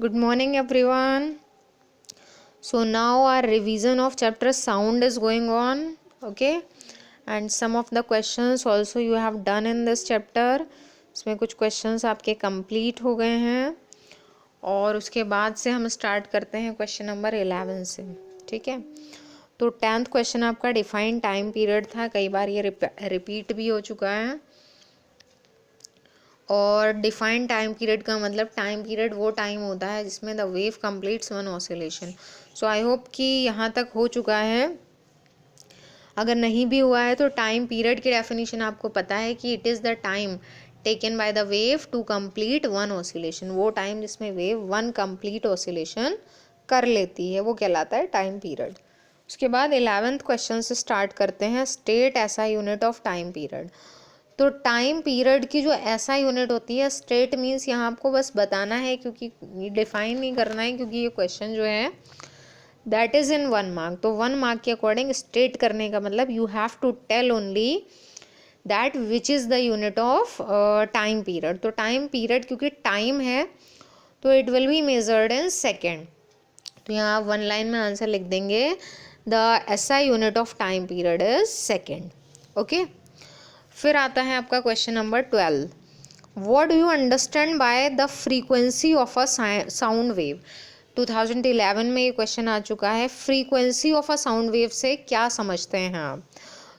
Good morning, everyone. So now our revision of chapter sound is going on, okay? And some of the questions also you have done in this chapter. इसमें कुछ questions आपके complete हो गए हैं और उसके बाद से हम start करते हैं question number 11 से, ठीक है? तो 10th question आपका define time period था, कई बार ये repeat भी हो चुका है। और डिफाइंड टाइम पीरियड का मतलब टाइम पीरियड वो टाइम होता है जिसमें the wave completes one oscillation. So I hope कि यहाँ तक हो चुका है। अगर नहीं भी हुआ है तो टाइम पीरियड की डेफिनेशन आपको पता है कि it is the time taken by the wave to complete one oscillation. वो टाइम जिसमें वेव वन कंप्लीट ऑसिलेशन कर लेती है वो कहलाता है टाइम पीरियड। उसके बाद 11th क्वेश्चन से स्टार्ट करते हैं। स्टेट ऐसा यूनिट ऑफ टाइम पीरियड। तो टाइम पीरियड की जो ऐसा यूनिट होती है, स्टेट मीन्स यहाँ आपको बस बताना है, क्योंकि डिफाइन नहीं करना है, क्योंकि ये क्वेश्चन जो है दैट इज़ इन 1 मार्क। तो 1 मार्क के अकॉर्डिंग स्टेट करने का मतलब you have to tell only that which is the unit of time period. तो टाइम पीरियड क्योंकि टाइम है तो it will be measured in second. तो यहाँ आप 1 लाइन में आंसर लिख देंगे the SI unit of time period is second. Okay, फिर आता है आपका question number 12। What do you understand by the frequency of a sound wave. 2011 में ये क्वेश्चन आ चुका है। Frequency of a sound wave से क्या समझते हैं आप?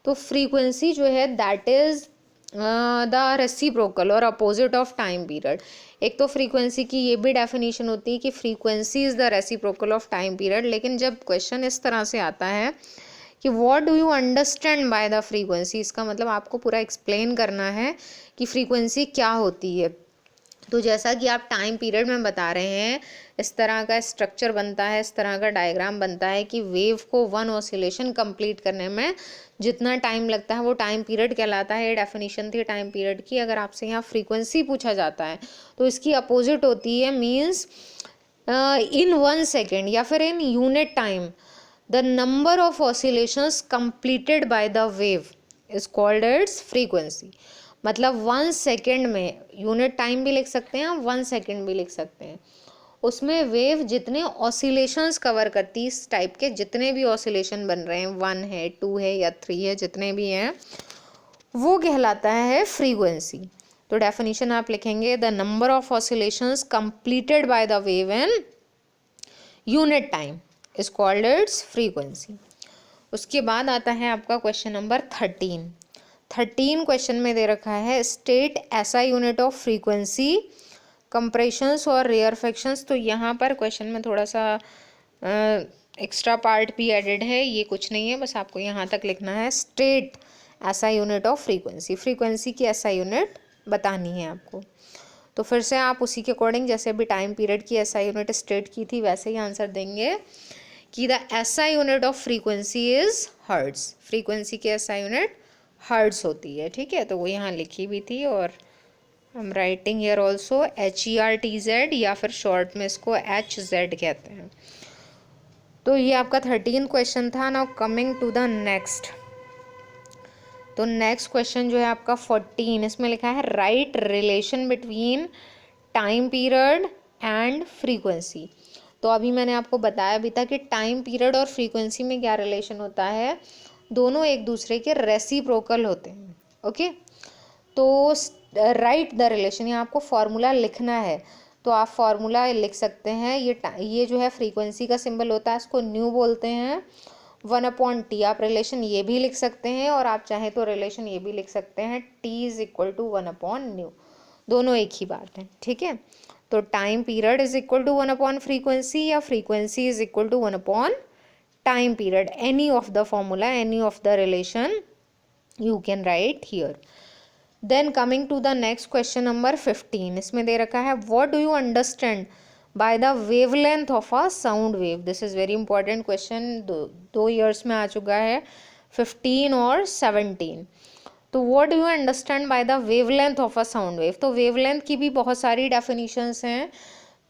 तो फ्रीक्वेंसी जो है दैट इज द रेसिप्रोकल और अपोजिट ऑफ टाइम पीरियड। एक तो फ्रीक्वेंसी की ये भी डेफिनेशन होती है कि frequency is the reciprocal of time period, लेकिन जब क्वेश्चन इस तरह से आता है कि what do you understand by the frequency, इसका मतलब आपको पूरा एक्सप्लेन करना है कि फ्रीक्वेंसी क्या होती है। तो जैसा कि आप टाइम पीरियड में बता रहे हैं, इस तरह का स्ट्रक्चर बनता है, इस तरह का डायग्राम बनता है कि वेव को वन ऑसिलेशन कंप्लीट करने में जितना टाइम लगता है वो टाइम पीरियड कहलाता है। ये डेफिनेशन थी टाइम पीरियड की। अगर आपसे यहाँ फ्रीक्वेंसी पूछा जाता है तो इसकी अपोजिट होती है, मीन्स इन 1 सेकेंड या फिर in unit time the number of oscillations completed by the wave is called its frequency. मतलब 1 सेकेंड में, यूनिट टाइम भी लिख सकते हैं, 1 सेकेंड भी लिख सकते हैं, उसमें वेव जितने ऑसिलेशंस कवर करती, इस टाइप के जितने भी ऑसिलेशन बन रहे हैं, 1 है, 2 है या 3 है, जितने भी हैं, वो कहलाता है फ्रीक्वेंसी। तो डेफिनेशन आप लिखेंगे the number of oscillations completed by the wave in unit time is called its frequency. उसके बाद आता है आपका क्वेश्चन नंबर 13 क्वेश्चन में दे रखा है स्टेट ऐसा यूनिट ऑफ फ्रीक्वेंसी कंप्रेशंस और रेयरफेक्शंस। तो यहाँ पर क्वेश्चन में थोड़ा सा एक्स्ट्रा पार्ट भी एडेड है, ये कुछ नहीं है, बस आपको यहाँ तक लिखना है स्टेट ऐसा यूनिट ऑफ फ्रीक्वेंसी। फ्रीक्वेंसी की ऐसा यूनिट बतानी है आपको। तो फिर से आप उसी के अकॉर्डिंग जैसे अभी टाइम पीरियड की ऐसा यूनिट स्टेट की थी वैसे ही आंसर देंगे कि द ऐसा unit of frequency is hertz. Frequency की ऐसा यूनिट हर्ट्ज होती है, ठीक है। तो वो यहाँ लिखी भी थी और I am writing here also HERTZ या फिर शॉर्ट में इसको HZ कहते हैं। तो ये आपका 13 क्वेश्चन था। Now coming to the next. तो नेक्स्ट क्वेश्चन जो है आपका 14, इसमें लिखा है write relation between time period and frequency. तो अभी मैंने आपको बताया भी था कि टाइम पीरियड और फ्रीक्वेंसी में क्या रिलेशन होता है, दोनों एक दूसरे के रेसिप्रोकल होते हैं। ओके, तो राइट द रिलेशन, यहाँ आपको फॉर्मूला लिखना है, तो आप फॉर्मूला लिख सकते हैं। ये जो है फ्रीक्वेंसी का सिंबल होता है, इसको न्यू बोलते हैं, 1/T। आप रिलेशन ये भी लिख सकते हैं और आप चाहें तो रिलेशन ये भी लिख सकते हैं, T इज इक्वल टू 1/न्यू। दोनों एक ही बात है, ठीक है। तो time period is equal to 1/ frequency या frequency is equal to 1/ time period. Any of the formula, any of the relation you can write here. Then coming to the next question number 15, इसमें दे रखा है what do you understand by the wavelength of a sound wave. This is very important question, दो years में आ चुका है, 15 और 17। तो what do you understand by the wavelength of a sound wave. तो वेवलेंथ की भी बहुत सारी डेफिनेशंस हैं।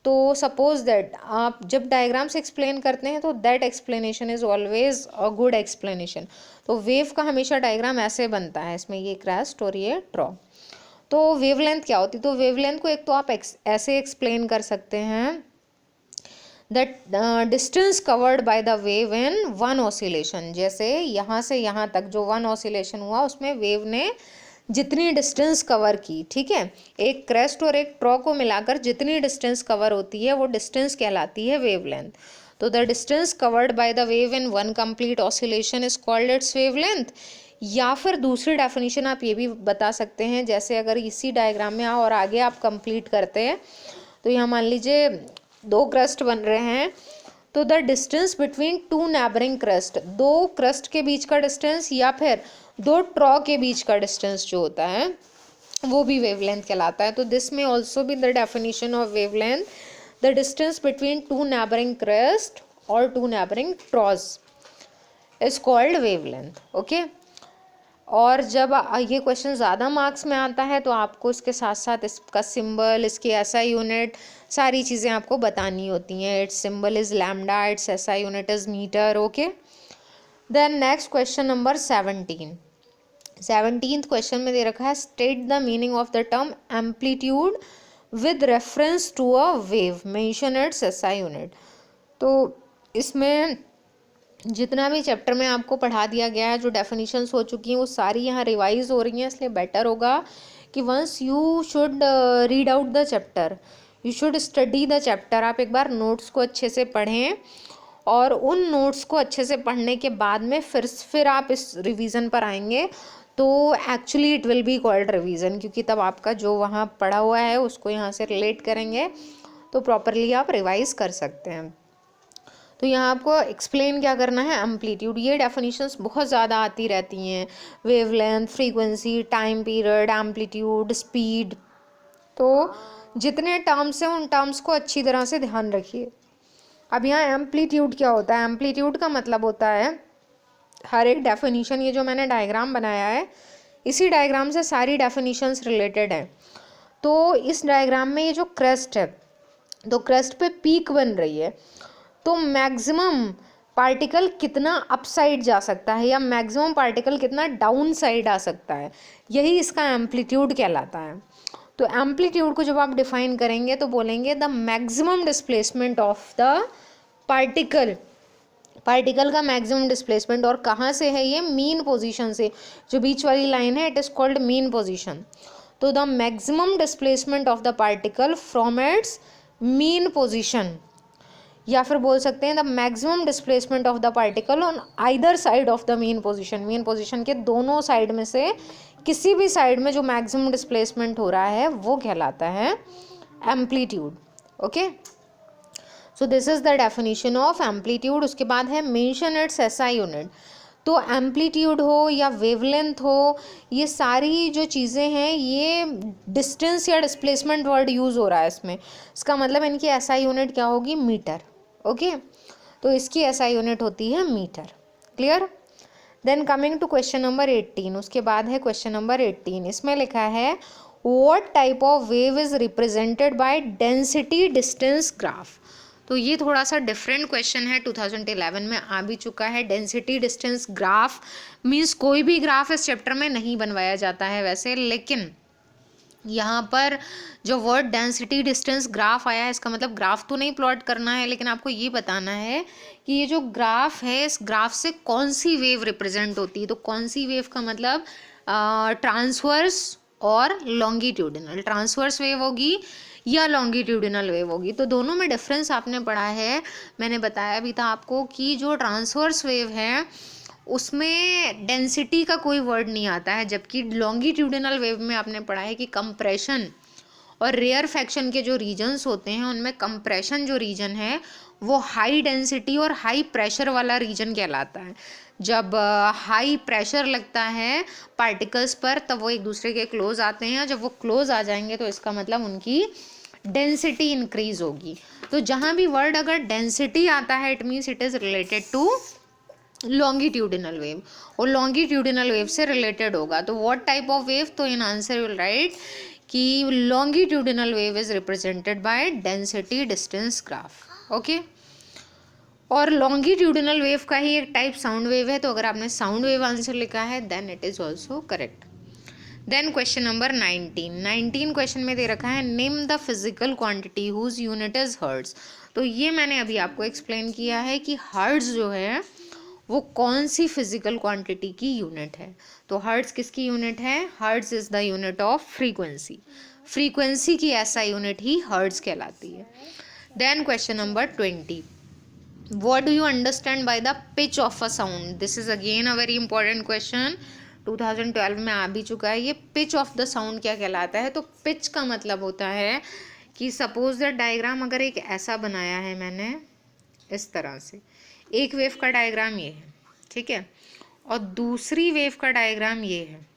तो सपोज दैट आप जब डायग्राम से एक्सप्लेन करते हैं तो that explanation is always a good explanation. तो वेव का हमेशा डायग्राम ऐसे बनता है, इसमें ये क्रेस्ट और ये ड्रॉ। तो वेवलेंथ क्या होती है, तो वेवलेंथ को एक तो आप ऐसे एक्सप्लेन कर सकते हैं the distance covered by the wave in one oscillation, जैसे यहाँ से यहाँ तक जो वन ऑसिलेशन हुआ उसमें वेव ने जितनी डिस्टेंस कवर की, ठीक है, एक क्रेस्ट और एक ट्रॉ को मिलाकर जितनी डिस्टेंस कवर होती है वो डिस्टेंस कहलाती है वेवलेंथ। तो the distance covered by the wave in one complete oscillation is called its wavelength. या फिर दूसरी डेफिनेशन आप ये भी बता सकते हैं, जैसे अगर इसी डायग्राम में और आगे आप कंप्लीट करते हैं तो यहाँ मान लीजिए दो क्रस्ट बन रहे हैं, तो the distance between two neighbouring crust, दो क्रस्ट के बीच का डिस्टेंस या फिर दो ट्रॉ के बीच का डिस्टेंस जो होता है वो भी वेवलेंथ कहलाता है। तो दिस में ऑल्सो भी the definition of wavelength, the distance between two neighbouring crest और two neighbouring troughs is called wavelength. Okay, और जब ये क्वेश्चन ज़्यादा मार्क्स में आता है तो आपको इसके साथ साथ इसका सिंबल, इसकी एसआई यूनिट, सारी चीज़ें आपको बतानी होती हैं। Its symbol is lambda, its SI unit is metre. Okay, then next question number 17th question में दे रखा है state the meaning of the term amplitude with reference to a wave, mention its SI unit. तो इसमें जितना भी chapter में आपको पढ़ा दिया गया है, जो डेफिनेशंस हो चुकी हैं वो सारी यहाँ रिवाइज हो रही हैं, इसलिए बेटर होगा कि once you should read out the chapter, you should study the chapter. आप एक बार नोट्स को अच्छे से पढ़ें और उन नोट्स को अच्छे से पढ़ने के बाद में फिर आप इस रिवीजन पर आएंगे तो actually it will be called revision, क्योंकि तब आपका जो वहाँ पढ़ा हुआ है उसको यहाँ से रिलेट करेंगे तो प्रॉपरली आप रिवाइज कर सकते हैं। तो यहाँ आपको एक्सप्लेन क्या करना है, एम्पलीट्यूड। ये डेफिनेशंस बहुत ज़्यादा आती रहती हैं, wavelength, frequency, time period, amplitude, speed. तो जितने टर्म्स हैं उन टर्म्स को अच्छी तरह से ध्यान रखिए। अब यहाँ एम्पलीट्यूड क्या होता है, एम्पलीट्यूड का मतलब होता है हर एक डेफिनेशन, ये जो मैंने डायग्राम बनाया है इसी डायग्राम से सारी डेफिनेशंस रिलेटेड हैं। तो इस डायग्राम में ये जो क्रेस्ट है, तो क्रेस्ट पे पीक बन रही है, तो मैक्सिमम पार्टिकल कितना अप साइड जा सकता है या मैक्सिमम पार्टिकल कितना डाउन साइड आ सकता है, यही इसका एम्पलीट्यूड कहलाता है। तो एम्पलीट्यूड को जब आप डिफाइन करेंगे तो बोलेंगे the maximum displacement of the particle, particle का मैक्सिमम डिस्प्लेसमेंट। और कहाँ से है ये, मीन पोजीशन से, जो बीच वाली लाइन है it is called mean position. तो the maximum displacement of the particle from its mean position, या फिर बोल सकते हैं the maximum displacement of the particle on either side of the mean position. Mean position के दोनों side में से किसी भी साइड में जो मैक्सिमम डिस्प्लेसमेंट हो रहा है वो कहलाता है amplitude. Okay, so this is the definition of amplitude. उसके बाद है मेंशन इट्स एसआई यूनिट। तो एम्पलीट्यूड हो या वेवलेंथ हो, ये सारी जो चीज़ें हैं ये डिस्टेंस या डिस्प्लेसमेंट वर्ड यूज़ हो रहा है इसमें, इसका मतलब इनकी एसआई यूनिट क्या होगी, मीटर। ओके, तो इसकी एसआई यूनिट होती है metre. Clear. Then coming to question number 18, उसके बाद है क्वेश्चन नंबर 18। इसमें लिखा है what type of wave is represented by density distance graph. तो ये थोड़ा सा डिफरेंट क्वेश्चन है, 2011 में आ भी चुका है। डेंसिटी डिस्टेंस ग्राफ मीन्स कोई भी ग्राफ इस चैप्टर में नहीं बनवाया जाता है वैसे, लेकिन यहाँ पर जो वर्ड डेंसिटी डिस्टेंस ग्राफ आया है इसका मतलब ग्राफ तो नहीं प्लॉट करना है, लेकिन आपको ये बताना है कि ये जो ग्राफ है इस ग्राफ से कौन सी वेव रिप्रेजेंट होती है। तो कौन सी वेव का मतलब ट्रांसवर्स और लॉन्गिट्यूडिनल, ट्रांसवर्स वेव होगी या लॉन्गिट्यूडिनल वेव होगी। तो दोनों में डिफरेंस आपने पढ़ा है, मैंने बताया भी था आपको कि जो ट्रांसवर्स वेव है उसमें डेंसिटी का कोई वर्ड नहीं आता है, जबकि लॉन्गिट्यूडिनल वेव में आपने पढ़ा है कि कंप्रेशन और रेयरफैक्शन के जो रीजन्स होते हैं उनमें कंप्रेशन जो रीजन है वो हाई डेंसिटी और हाई प्रेशर वाला रीजन कहलाता है। जब हाई प्रेशर लगता है पार्टिकल्स पर तब वो एक दूसरे के क्लोज आते हैं, जब वो क्लोज आ जाएंगे तो इसका मतलब उनकी डेंसिटी इंक्रीज होगी। तो जहाँ भी वर्ड अगर डेंसिटी आता है it means it is related to longitudinal wave, और लॉन्गिट्यूडिनल वेव से रिलेटेड होगा। तो व्हाट टाइप ऑफ वेव, तो इन आंसर विल राइट कि longitudinal wave is represented by density distance graph. Okay, और लॉन्गिट्यूडिनल वेव का ही एक टाइप साउंड वेव है, तो अगर आपने साउंड वेव आंसर लिखा है then it is also correct. Then question number 19 question में दे रखा है name the physical quantity whose unit is hertz. तो ये मैंने अभी आपको एक्सप्लेन किया है कि हर्ट्ज जो है वो कौन सी फिजिकल क्वांटिटी की यूनिट है। तो हर्ट्ज किसकी यूनिट है? Hertz is the unit of frequency. Frequency की ऐसा यूनिट ही हर्ट्ज कहलाती है। Then question number 20, what do you understand by the pitch of a sound? this is again a very important question, 2012 में आ भी चुका है ये। पिच ऑफ द साउंड क्या कहलाता है? तो पिच का मतलब होता है कि सपोज दैट डायग्राम अगर एक ऐसा बनाया है मैंने इस तरह से, एक वेव का डायग्राम ये है, ठीक है, और दूसरी वेव का डायग्राम ये है,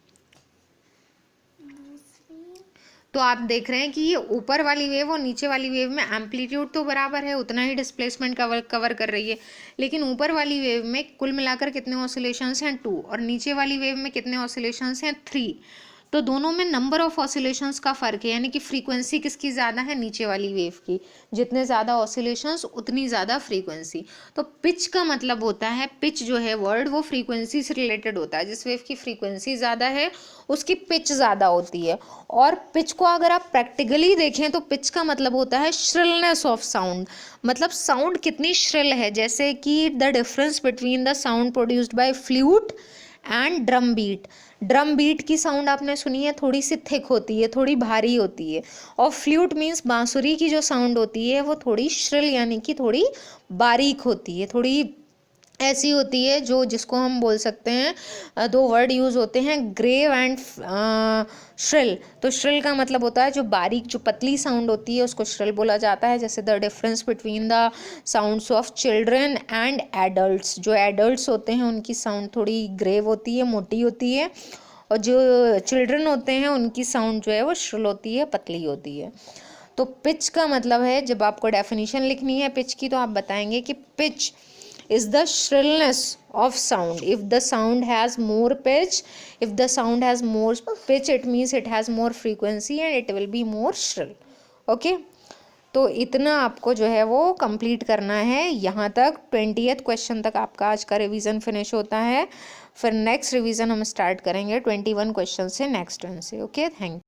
तो आप देख रहे हैं कि ये ऊपर वाली वेव और नीचे वाली वेव में एम्पलीट्यूड तो बराबर है, उतना ही डिस्प्लेसमेंट कवर कर रही है, लेकिन ऊपर वाली वेव में कुल मिलाकर कितने ऑसिलेशंस हैं? 2, और नीचे वाली वेव में कितने ऑसिलेशंस हैं? 3। तो दोनों में नंबर ऑफ ऑसिलेशंस का फ़र्क है, यानी कि फ्रीक्वेंसी किसकी ज़्यादा है? नीचे वाली वेव की। जितने ज़्यादा ऑसिलेशंस उतनी ज़्यादा फ्रीक्वेंसी। तो पिच का मतलब होता है, पिच जो है वर्ड वो फ्रीक्वेंसी से रिलेटेड होता है। जिस वेव की फ्रीक्वेंसी ज़्यादा है उसकी पिच ज़्यादा होती है। और पिच को अगर आप प्रैक्टिकली देखें तो पिच का मतलब होता है श्रिलनेस ऑफ साउंड, मतलब साउंड कितनी श्रिल है। जैसे कि the difference between the sound produced by flute and drum beat. Drum beat की साउंड आपने सुनी है, थोड़ी सी थिक होती है, थोड़ी भारी होती है, और फ्लूट मीन्स बांसुरी की जो साउंड होती है वो थोड़ी श्रिल यानी कि थोड़ी बारीक होती है, थोड़ी ऐसी होती है जो जिसको हम बोल सकते हैं, 2 वर्ड यूज़ होते हैं, ग्रेव एंड श्रिल। तो श्रिल का मतलब होता है जो बारीक जो पतली साउंड होती है उसको श्रिल बोला जाता है। जैसे the difference between the sounds of children and adults, जो एडल्ट्स होते हैं उनकी साउंड थोड़ी ग्रेव होती है, मोटी होती है, और जो चिल्ड्रन होते हैं उनकी साउंड जो है वो श्रिल होती है, पतली होती है। तो पिच का मतलब है, जब आपको डेफिनेशन लिखनी है पिच की तो आप बताएंगे कि pitch is the shrillness of sound. If the sound has more pitch, if the sound has more pitch, it means it has more frequency and it will be more shrill. Okay, तो इतना आपको जो है वो complete करना है। यहाँ तक 20th क्वेश्चन तक आपका आज का रिवीजन फिनिश होता है। फिर नेक्स्ट रिवीजन हम स्टार्ट करेंगे 21 क्वेश्चन से, नेक्स्ट टर्न से। Okay, thank you.